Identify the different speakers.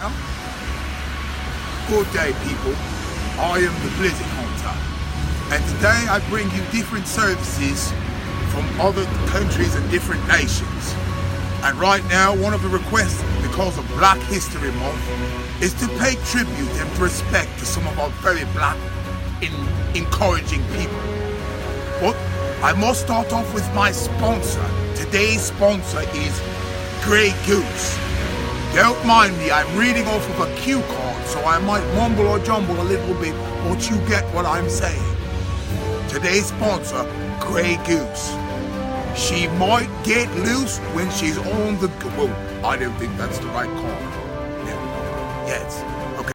Speaker 1: Good day, people. I am the Blizzard Hunter, and today I bring you different services from other countries and different nations. And right now, one of the requests, because of Black History Month, is to pay tribute and respect to some of our very black, encouraging people. But I must start off with my sponsor. Today's sponsor is Grey Goose. Don't mind me, I'm reading off of a cue card, so I might mumble or jumble a little bit, but you get what I'm saying. Today's sponsor, Grey Goose. She might get loose when she's on the go. Well, I don't think that's the right card. No. Yes.